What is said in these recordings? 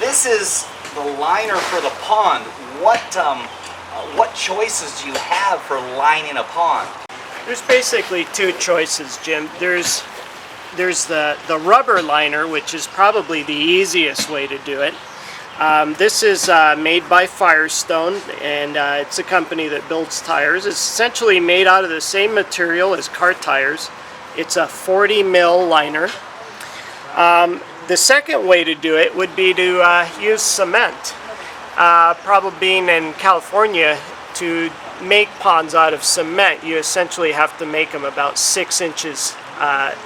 this is the liner for the pond. What choices do you have for lining a pond? There's basically two choices, Jim. There's the rubber liner, which is probably the easiest way to do it. This is made by Firestone, and it's a company that builds tires. It's essentially made out of the same material as car tires. It's a 40 mil liner. The second way to do it would be to use cement. Probably being in California, to make ponds out of cement, you essentially have to make them about 6 inches.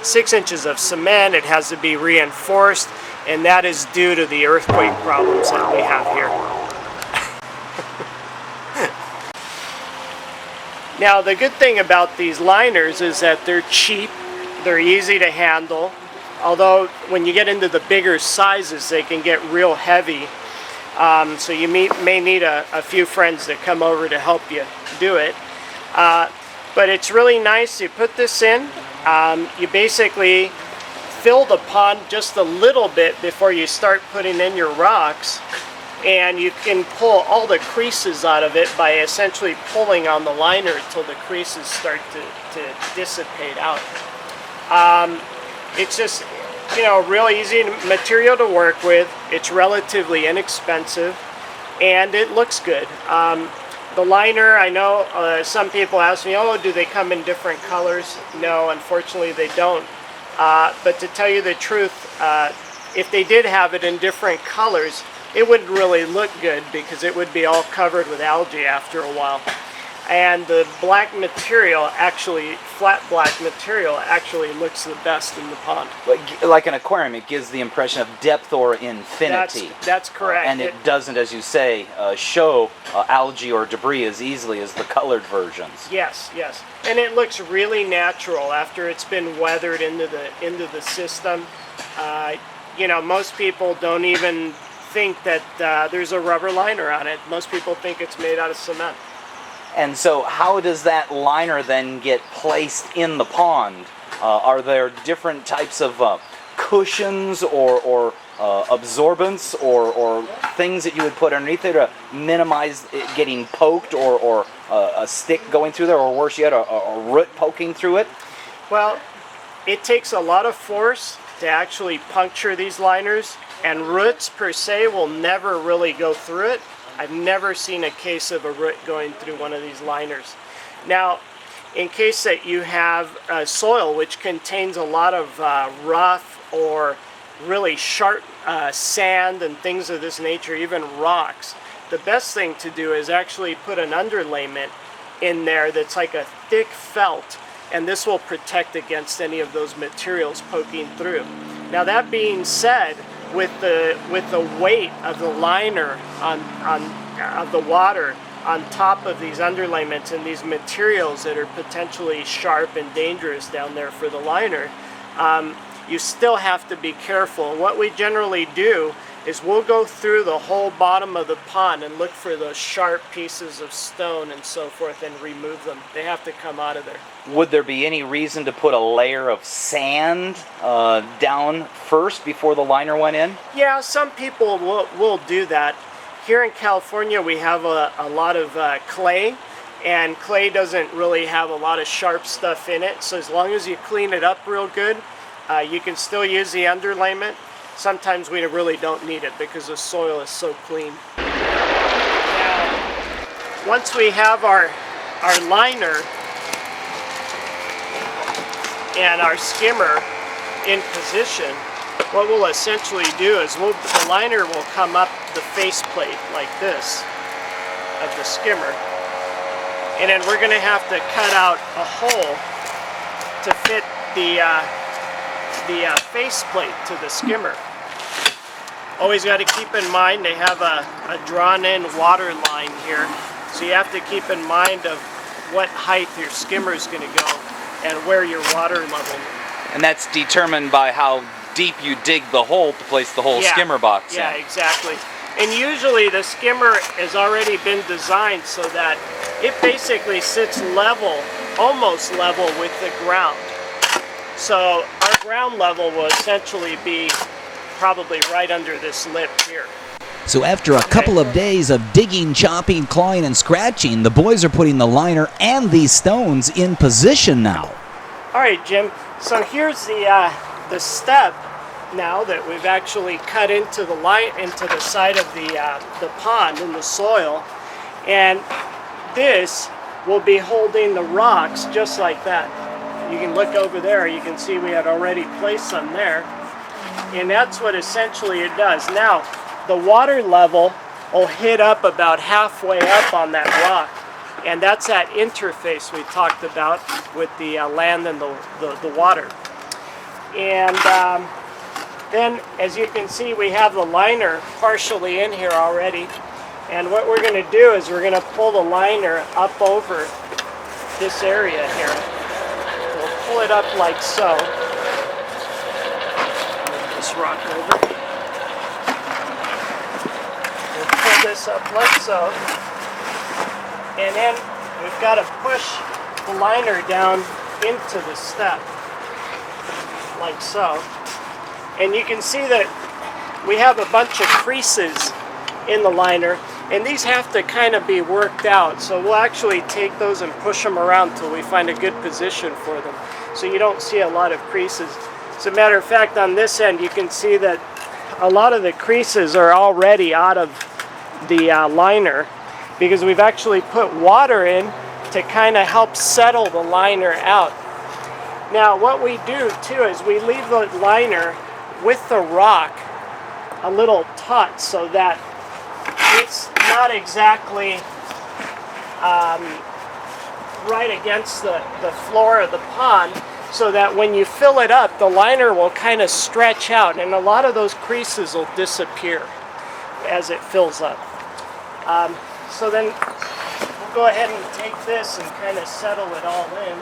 6 inches of cement. It has to be reinforced, and that is due to the earthquake problems that we have here. Now, the good thing about these liners is that they're cheap, they're easy to handle, although when you get into the bigger sizes they can get real heavy. So you may need a few friends that come over to help you do it. But it's really nice. You put this in, you basically fill the pond just a little bit before you start putting in your rocks, and you can pull all the creases out of it by essentially pulling on the liner until the creases start to dissipate out. It's just, you know, real easy material to work with. It's relatively inexpensive, and it looks good. The liner, I know some people ask me, oh, do they come in different colors? No, unfortunately they don't. But to tell you the truth, if they did have it in different colors, it wouldn't really look good because it would be all covered with algae after a while. And the black material, actually, flat black material, actually looks the best in the pond. Like an aquarium, it gives the impression of depth or infinity. That's correct. And it doesn't, as you say, show algae or debris as easily as the colored versions. Yes, yes. And it looks really natural after it's been weathered into the system. You know, most people don't even think that there's a rubber liner on it. Most people think it's made out of cement. And so how does that liner then get placed in the pond? Are there different types of cushions or absorbents or things that you would put underneath there to minimize it getting poked or a stick going through there, or worse yet, a root poking through it? Well, it takes a lot of force to actually puncture these liners, and roots per se will never really go through it. I've never seen a case of a root going through one of these liners. Now, in case that you have soil which contains a lot of rough or really sharp sand and things of this nature, even rocks, the best thing to do is actually put an underlayment in there that's like a thick felt, and this will protect against any of those materials poking through. Now, that being said, with the weight of the liner of the water on top of these underlayments and these materials that are potentially sharp and dangerous down there for the liner, you still have to be careful. And what we generally do is we'll go through the whole bottom of the pond and look for those sharp pieces of stone and so forth and remove them. They have to come out of there. Would there be any reason to put a layer of sand down first before the liner went in? Yeah, some people will do that. Here in California we have a lot of clay, and clay doesn't really have a lot of sharp stuff in it, so as long as you clean it up real good, you can still use the underlayment. Sometimes we really don't need it because the soil is so clean. Now, once we have our liner and our skimmer in position, what we'll essentially do is the liner will come up the faceplate like this of the skimmer, and then we're going to have to cut out a hole to fit the faceplate to the skimmer. Always got to keep in mind they have a drawn-in water line here, so you have to keep in mind of what height your skimmer is going to go and where your water level. And that's determined by how deep you dig the hole to place the whole skimmer box in. Yeah, exactly. And usually the skimmer has already been designed so that it basically sits level, almost level with the ground. So our ground level will essentially be probably right under this lip here. So after a couple of days of digging, chopping, clawing, and scratching, the boys are putting the liner and these stones in position now. All right, Jim. So here's the step now that we've actually cut into the side of the pond in the soil, and this will be holding the rocks just like that. You can look over there. You can see we had already placed some there, and that's what essentially it does. Now, the water level will hit up about halfway up on that rock, and that's that interface we talked about with the land and the water. And then, as you can see, we have the liner partially in here already, and what we're going to do is we're going to pull the liner up over this area here. We'll pull it up like so. Move this rock over. Pull this up like so, and then we've got to push the liner down into the step like so, and you can see that we have a bunch of creases in the liner, and these have to kind of be worked out, so we'll actually take those and push them around till we find a good position for them, so you don't see a lot of creases. As a matter of fact, on this end you can see that a lot of the creases are already out of the liner, because we've actually put water in to kind of help settle the liner out. Now what we do too is we leave the liner with the rock a little taut so that it's not exactly right against the floor of the pond, so that when you fill it up, the liner will kind of stretch out, and a lot of those creases will disappear as it fills up. So then we'll go ahead and take this and kind of settle it all in.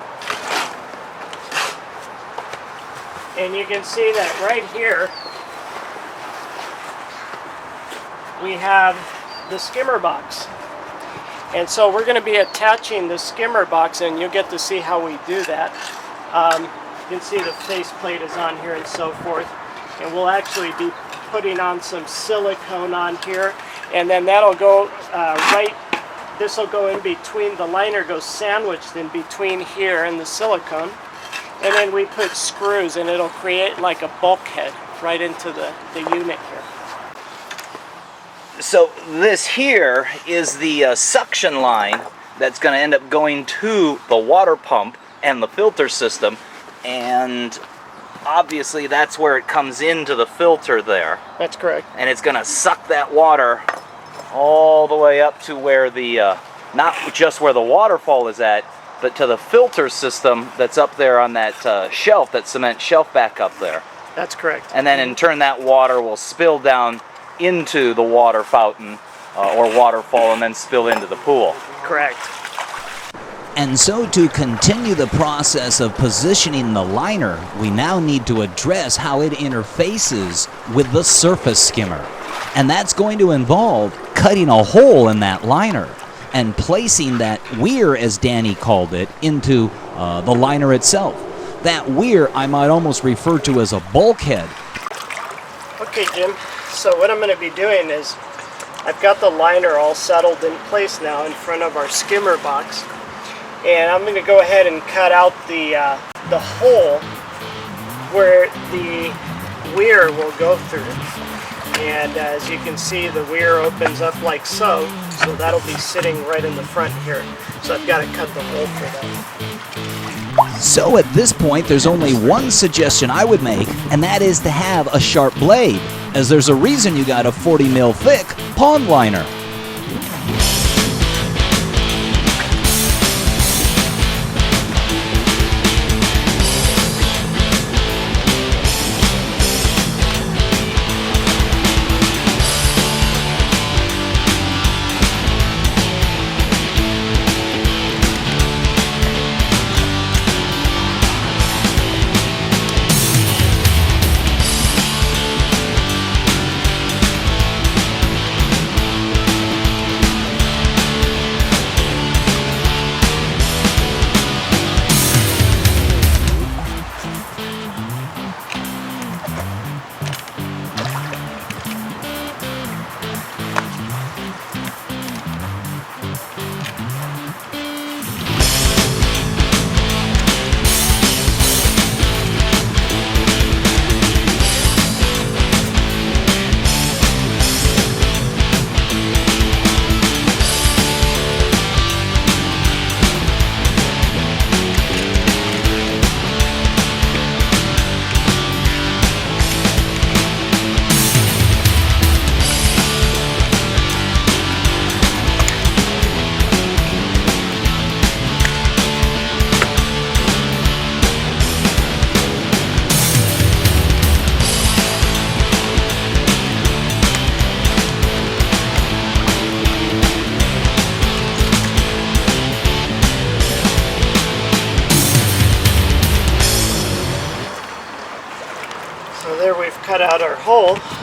And you can see that right here we have the skimmer box. And so we're going to be attaching the skimmer box, and you'll get to see how we do that. You can see the faceplate is on here and so forth. And we'll actually be putting on some silicone on here, and then that'll go this will go in between, the liner goes sandwiched in between here and the silicone, and then we put screws, and it'll create like a bulkhead right into the unit here. So this here is the suction line that's going to end up going to the water pump and the filter system, and obviously that's where it comes into the filter there. That's correct. And it's going to suck that water all the way up to where the, not just where the waterfall is at, but to the filter system that's up there on that shelf, that cement shelf back up there. That's correct. And then in turn that water will spill down into the water fountain or waterfall, and then spill into the pool. Correct. And so to continue the process of positioning the liner, we now need to address how it interfaces with the surface skimmer. And that's going to involve cutting a hole in that liner and placing that weir, as Danny called it, into the liner itself. That weir I might almost refer to as a bulkhead. Okay, Jim, so what I'm going to be doing is I've got the liner all settled in place now in front of our skimmer box, and I'm going to go ahead and cut out the hole where the weir will go through. And as you can see, the weir opens up like so, so that'll be sitting right in the front here. So I've got to cut the hole for that. So at this point, there's only one suggestion I would make, and that is to have a sharp blade, as there's a reason you got a 40 mil thick pond liner. cut out our hole.